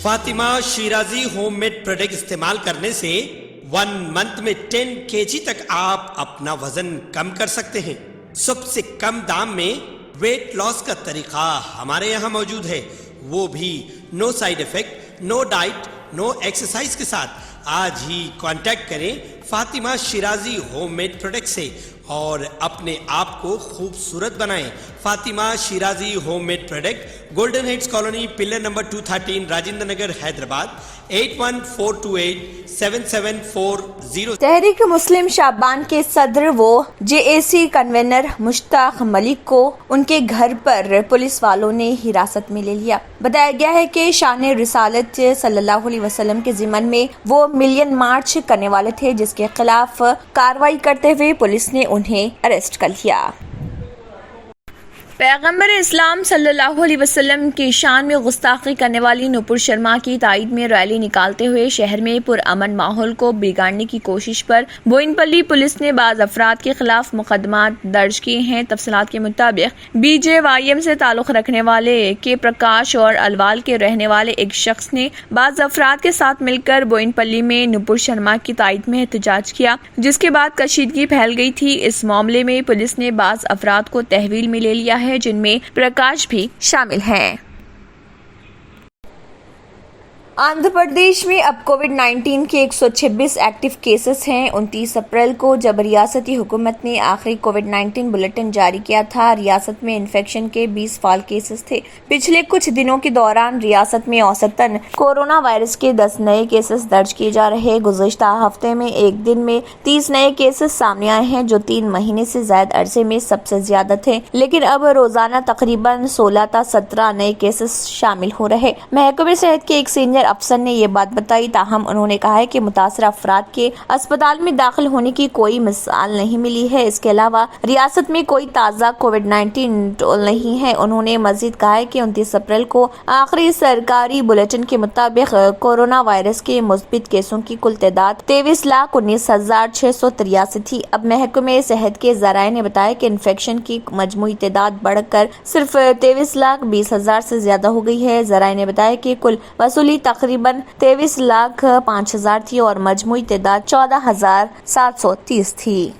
Fatima Shirazi home made product استعمال کرنے سے 1 منتھ میں 10 kg تک آپ اپنا وزن کم کر سکتے ہیں۔ سب سے کم دام میں ویٹ لاس کا طریقہ ہمارے یہاں موجود ہے، وہ بھی no side effect, no diet, no exercise کے ساتھ۔ آج ہی کانٹیکٹ کریں Fatima Shirazi home made product سے اور اپنے آپ کو خوبصورت بنائیں۔ Fatima Shirazi home made product, golden heights colony, pillar number 213، Rajendra Nagar, Hyderabad, 8142877440۔ Tehreek مسلم شعبان کے صدر و JAC کنوینر مشتاق ملک کو ان کے گھر پر پولیس والوں نے حراست میں لے لیا۔ بتایا گیا ہے کہ شان رسالت صلی اللہ علیہ وسلم کے ضمن میں وہ ملین مارچ کرنے والے تھے، جس کے خلاف کارروائی کرتے ہوئے پولیس نے انہیں اریسٹ کر لیا۔ پیغمبر اسلام صلی اللہ علیہ وسلم کی شان میں گستاخی کرنے والی نپور شرما کی تائید میں ریلی نکالتے ہوئے شہر میں پرامن ماحول کو بگاڑنے کی کوشش پر بوئن پلی پولیس نے بعض افراد کے خلاف مقدمات درج کیے ہیں۔ تفصیلات کے مطابق BJYM سے تعلق رکھنے والے کے پرکاش اور الوال کے رہنے والے ایک شخص نے بعض افراد کے ساتھ مل کر بوئن پلی میں نپور شرما کی تائید میں احتجاج کیا، جس کے بعد کشیدگی پھیل گئی تھی۔ اس معاملے میں پولیس نے بعض افراد کو تحویل میں لے لیا ہے، جن میں پرکاش بھی شامل ہیں۔ آندھرا پردیش میں اب کووڈ-19 کے 126 ایکٹیو کیسز ہیں۔ 29 اپریل کو جب ریاستی حکومت نے آخری کووڈ-19 بلیٹن جاری کیا تھا، ریاست میں انفیکشن کے 20 فعال کیسز تھے۔ پچھلے کچھ دنوں کے دوران ریاست میں اوسطاً کورونا وائرس کے 10 نئے کیسز درج کیے جا رہے۔ گزشتہ ہفتے میں ایک دن میں 30 نئے کیسز سامنے آئے ہیں، جو 3 مہینے سے زائد عرصے میں سب سے زیادہ تھے، لیکن اب روزانہ تقریباً 16 تا 17 نئے کیسز شامل ہو رہے۔ محکمہ صحت کے ایک سینئر افسر نے یہ بات بتائی، تاہم انہوں نے کہا ہے کہ متاثرہ افراد کے اسپتال میں داخل ہونے کی کوئی مثال نہیں ملی ہے۔ اس کے علاوہ ریاست میں کوئی تازہ کووڈ-19 ٹول نہیں ہے۔ انہوں نے مزید کہا ہے کہ 29 اپریل کو آخری سرکاری بلیٹن کے مطابق کورونا وائرس کے مثبت کیسوں کی کل تعداد 23,19,683 تھی۔ اب محکمہ صحت کے ذرائع نے بتایا کہ انفیکشن کی مجموعی تعداد بڑھ کر صرف 23,20,000 سے زیادہ ہو گئی ہے۔ ذرائع نے بتایا کہ کل وصولی تقریباً 23,05,000 تھی اور مجموعی تعداد 14,730 تھی۔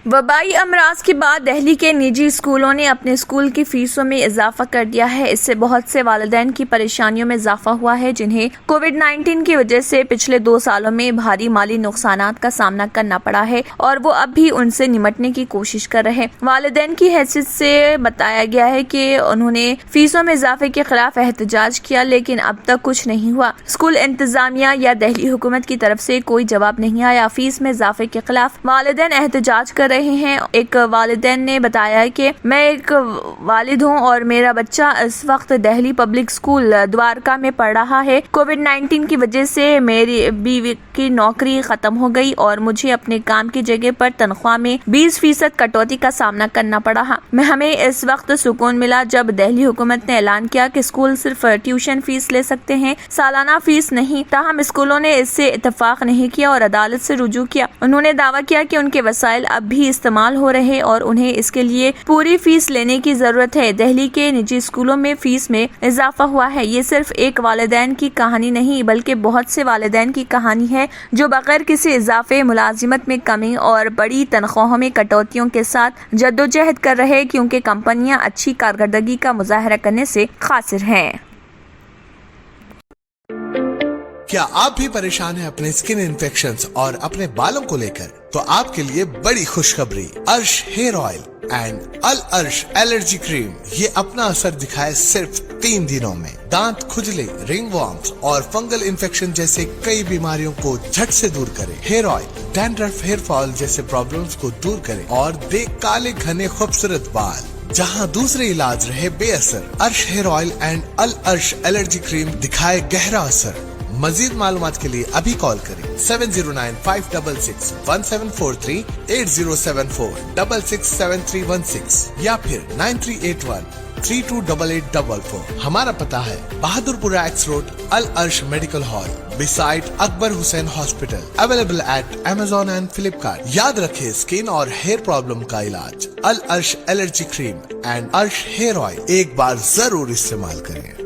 وبائی امراض کے بعد دہلی کے نجی اسکولوں نے اپنے اسکول کی فیسوں میں اضافہ کر دیا ہے۔ اس سے بہت سے والدین کی پریشانیوں میں اضافہ ہوا ہے، جنہیں کووڈ-19 کی وجہ سے پچھلے 2 سالوں میں بھاری مالی نقصانات کا سامنا کرنا پڑا ہے اور وہ اب بھی ان سے نمٹنے کی کوشش کر رہے ہیں۔ والدین کی حیثیت سے بتایا گیا ہے کہ انہوں نے فیسوں میں اضافے کے خلاف احتجاج کیا، لیکن اب تک کچھ نہیں ہوا۔ اسکول انتظامیہ یا دہلی حکومت کی طرف سے کوئی جواب نہیں آیا۔ فیس میں اضافے کے خلاف والدین احتجاج کر رہے ہیں۔ ایک والدین نے بتایا کہ میں ایک والد ہوں اور میرا بچہ اس وقت دہلی پبلک اسکول دوارکا میں پڑھ رہا ہے۔ کووڈ-19 کی وجہ سے میری بیوی کی نوکری ختم ہو گئی اور مجھے اپنے کام کی جگہ پر تنخواہ میں 20% کٹوتی کا سامنا کرنا پڑا۔ ہمیں اس وقت سکون ملا جب دہلی حکومت نے اعلان کیا کہ اسکول صرف ٹیوشن فیس لے سکتے ہیں، سالانہ فیس نہیں۔ تاہم اسکولوں نے اس سے اتفاق نہیں کیا اور عدالت سے رجوع کیا۔ انہوں نے دعویٰ کیا کہ ان کے وسائل اب بھی استعمال ہو رہے اور انہیں اس کے لیے پوری فیس لینے کی ضرورت ہے۔ دہلی کے نجی اسکولوں میں فیس میں اضافہ ہوا ہے۔ یہ صرف ایک والدین کی کہانی نہیں بلکہ بہت سے والدین کی کہانی ہے، جو بغیر کسی اضافے، ملازمت میں کمی اور بڑی تنخواہوں میں کٹوتیوں کے ساتھ جدوجہد کر رہے، کیونکہ کمپنیاں اچھی کارکردگی کا مظاہرہ کرنے سے قاصر ہیں۔ کیا آپ بھی پریشان ہیں اپنے اسکن انفیکشنز اور اپنے بالوں کو لے کر؟ تو آپ کے لیے بڑی خوشخبری، ارش ہیئر آئل اینڈ الارش الرجی کریم، یہ اپنا اثر دکھائے صرف 3 دنوں میں۔ دانت کھجلے، رنگ وارمز اور فنگل انفیکشن جیسے کئی بیماریوں کو جھٹ سے دور کرے۔ Hair oil dandruff, hair fall جیسے پرابلمز کو دور کرے اور دے کالے گھنے خوبصورت بال، جہاں دوسرے علاج رہے بے اثر۔ ارش ہیئر آئل اینڈ الارش الرجی کریم دکھائے گہرا اثر۔ مزید معلومات کے لیے ابھی کال کریں 7095661743 8074667316 یا پھر 9381328844۔ ہمارا پتہ ہے Bahadurpura X road, Alarsh medical hall, beside Akbar Hussain hospital, available at Amazon and Flipkart۔ یاد رکھے، اسکن اور ہیئر پرابلم کا علاج Alarsh allergy cream and Arsh hair oil ایک بار ضرور استعمال کریں۔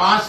5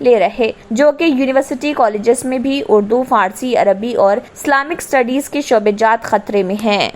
لے رہے، جو کہ یونیورسٹی کالجز میں بھی اردو، فارسی، عربی اور اسلامک اسٹڈیز کے شعبے جات خطرے میں ہیں۔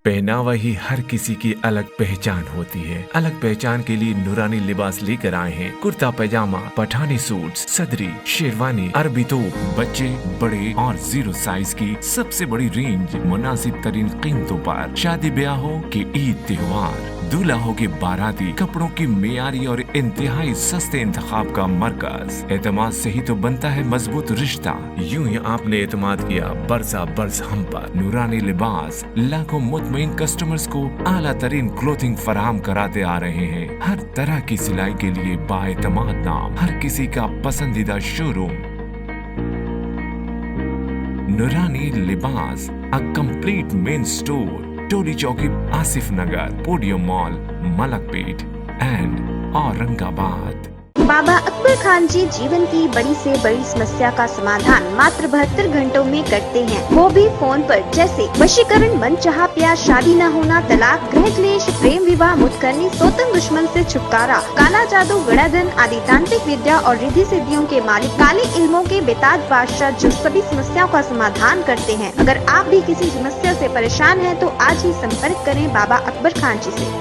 پہناوا ہی ہر کسی کی الگ پہچان ہوتی ہے۔ الگ پہچان کے لیے نورانی لباس لے کر آئے ہیں۔ کرتا پائجامہ، پٹھانی سوٹس، صدری، شیروانی، عربی توپ، بچے، بڑے اور زیرو سائز کی سب سے بڑی رینج مناسب ترین قیمتوں پر۔ شادی بیاہ ہو کہ عید تہوار، دولہا ہو کے باراتی، کپڑوں کی معیاری اور انتہائی سستے انتخاب کا مرکز۔ اعتماد سے ہی تو بنتا ہے مضبوط رشتہ۔ یوں ہی آپ نے اعتماد کیا برسا برس ہم پر۔ نورانی لباس لاکھوں مطمئن کسٹمرز کو اعلیٰ ترین کلوتھنگ فراہم کراتے آ رہے ہیں۔ ہر طرح کی سلائی کے لیے بااعتماد نام، ہر کسی کا پسندیدہ شو روم۔ نورانی لباس، a complete main store, Toli Chowki, Asif Nagar, podium mall, Malakpet and Aurangabad. Baba اکبر خان جی جیون کی بڑی سے بڑی سمسیا کا سمادھان ماتر 72 گھنٹوں میں کرتے ہیں، وہ بھی فون پر، جیسے وشیکرن، من چاہا پیار، شادی نہ ہونا، طلاق، گرہ کلیش، پریم وواہ، متکرنی، سوتن دشمن سے چھٹکارا، کالا جادو، گڑا دھن آدی تانترک ودیا اور ردھی سدھیوں کے مالک، کالے علموں کے بےتاج بادشاہ، جو سبھی سمسیاؤں کا سمادھان کرتے ہیں۔ اگر آپ بھی کسی سمسیا سے پریشان ہیں تو آج ہی سمپرک کریں بابا اکبر خان جی سے۔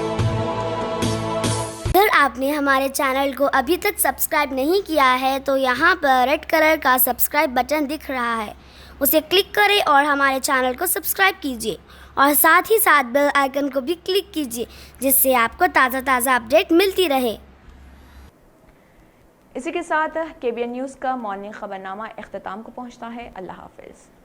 اگر آپ نے ہمارے چینل کو ابھی تک سبسکرائب نہیں کیا ہے تو یہاں پر ریڈ کلر کا سبسکرائب بٹن دکھ رہا ہے، اسے کلک کریں اور ہمارے چینل کو سبسکرائب کیجیے، اور ساتھ ہی ساتھ بیل آئیکن کو بھی کلک کیجیے، جس سے آپ کو تازہ اپڈیٹ ملتی رہے۔ اسی کے ساتھ KBN نیوز کا مارننگ خبرنامہ اختتام کو پہنچتا ہے۔ اللہ حافظ۔